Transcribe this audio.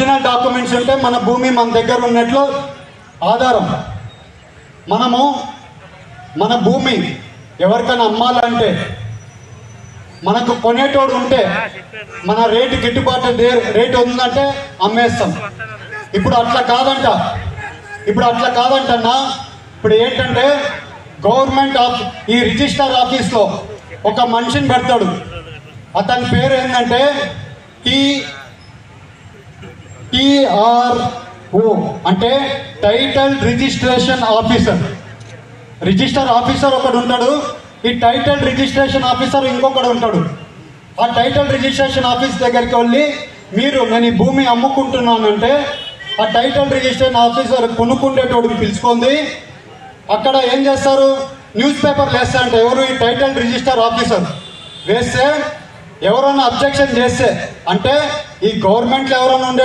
Original documents ఉంటే మన భూమి మన దగ్గర ఉన్నట్లు ఆధారం. మనము మన భూమి ఎవరికైనా అమ్మాలంటే మనకు కొనేటోడు ఉంటే మన రేటు గిట్టుబాటు రేటు ఉందంటే అమ్మేస్తాం. ఇప్పుడు అట్లా కాదంటన్నా. ఇప్పుడు ఏంటంటే గవర్నమెంట్ ఈ రిజిస్టర్ ఆఫీస్లో ఒక మనిషిని పెడతాడు. అతని పేరు ఏంటంటే TRO అంటే title registration officer. Register officer ఒకడు ఉంటాడు, ఈ టైటిల్ రిజిస్ట్రేషన్ ఆఫీసర్ ఇంకొకడు ఉంటాడు. ఆ టైటిల్ రిజిస్ట్రేషన్ ఆఫీస్ దగ్గరికి వెళ్ళి నేను ఈ భూమి అమ్ముకుంటున్నానంటే ఆ టైటిల్ రిజిస్ట్రేషన్ ఆఫీసర్ కొనుక్కుండేటోడికి పిలుచుకుంది. అక్కడ ఏం చేస్తారు, న్యూస్ పేపర్లు వేస్తారంటే ఎవరు ఈ టైటిల్ రిజిస్టర్ ఆఫీసర్ వేస్తే ఎవరైనా అబ్జెక్షన్ చేస్తే అంటే ఈ గవర్నమెంట్లో ఎవరైనా ఉండే